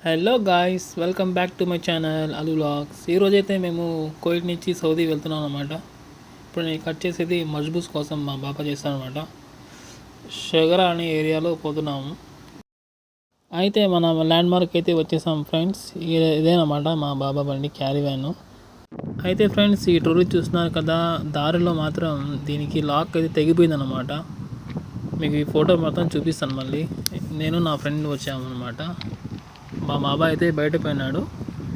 Hello guys, welcome back to my channel అలు vlogs. ఈరోజైతే మేము కోయిట్ నుంచి సౌదీ వెళ్తున్నాం అనమాట. ఇప్పుడు నేను కట్ చేసేది మజ్బూస్ కోసం మా బాబా చేస్తాను అనమాట. షగరా అనే ఏరియాలో పోతున్నాము. అయితే మన ల్యాండ్ మార్క్ అయితే వచ్చేసాం ఫ్రెండ్స్. ఇదేనమాట మా బాబా బండి క్యారీ వ్యాన్. అయితే ఫ్రెండ్స్, ఈ ట్రోలీ చూస్తున్నారు కదా, దారిలో మాత్రం దీనికి లాక్ అయితే తెగిపోయిందనమాట. మీకు ఈ ఫోటో మొత్తం చూపిస్తాను. మళ్ళీ నేను నా ఫ్రెండ్ వచ్చామన్నమాట. మా బాబాయ్ అయితే బయట పోయినాడు.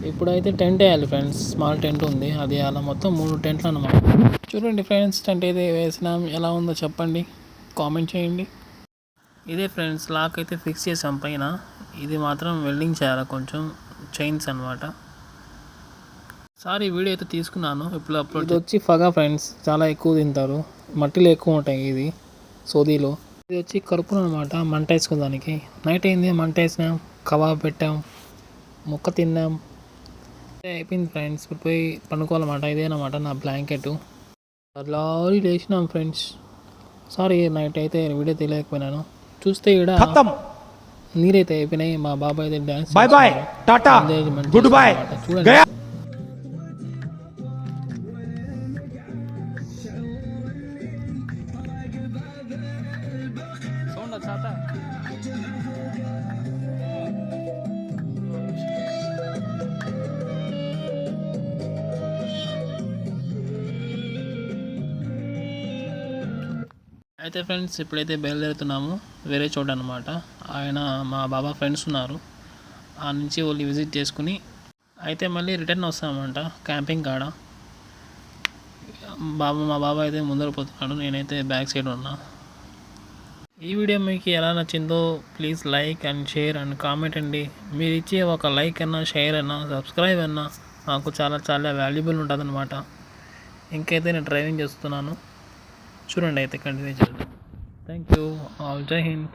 ఇప్పుడైతే టెంట్ వేయాలి ఫ్రెండ్స్. స్మాల్ టెంట్ ఉంది, అది అలా మొత్తం 3 టెంట్లు అన్నమాట. చూడండి ఫ్రెండ్స్, టెంట్ అయితే వేసినాం. ఎలా ఉందో చెప్పండి, కామెంట్ చేయండి. ఇదే ఫ్రెండ్స్, లాక్ అయితే ఫిక్స్ చేసాం పైన. ఇది మాత్రం వెల్డింగ్ చేయాలి, కొంచెం చైన్స్ అనమాట. సారీ, వీడియో అయితే తీసుకున్నాను, ఇప్పుడు అప్లోడ్. ఇది వచ్చి ఫగా ఫ్రెండ్స్, చాలా ఎక్కువ తింటారు, మట్టిలో ఎక్కువ ఉంటాయి ఇది సౌదీలో. ఇది వచ్చి కరుపును అనమాట, మంట వేసుకుందానికి. నైట్ అయింది, మంట వేసినాం, కబాబ్ పెట్టాం, ముక్క తిన్నాం. అయిపోయింది ఫ్రెండ్స్, ఇప్పుడు పోయి పండుకోవాలన్నమాట. ఇదేనమాట నా బ్లాంకెట్. లారీ లేచినాం ఫ్రెండ్స్. సారీ, నైట్ అయితే వీడియో తెలియకపోయినాను. చూస్తే ఇక్కడ నీరైతే అయిపోయినాయి. మా బాబాయ్ అయితే డ్యాన్స్ చూడండి. అయితే ఫ్రెండ్స్, ఇప్పుడైతే బయలుదేరుతున్నాము వేరే చోట అనమాట. ఆయన మా బాబా ఫ్రెండ్స్ ఉన్నారు, ఆ నుంచి వాళ్ళు విజిట్ చేసుకుని అయితే మళ్ళీ రిటర్న్ వస్తామంట క్యాంపింగ్ కాడ. మా బాబా అయితే ముందర పోతున్నాడు, నేనైతే బ్యాక్ సైడ్ ఉన్నా. ఈ వీడియో మీకు ఎలా నచ్చిందో please like and share and comment అండి. మీరు ఇచ్చే ఒక లైక్ అన్నా, షేర్ అన్నా, సబ్స్క్రైబ్ అన్నా మాకు చాలా చాలా వాల్యుబుల్ ఉంటుంది అనమాట. ఇంకైతే నేను డ్రైవింగ్ చేస్తున్నాను, చూడండి. అయితే కంటిన్యూ చేద్దాం. Thank you all. జై హింద్.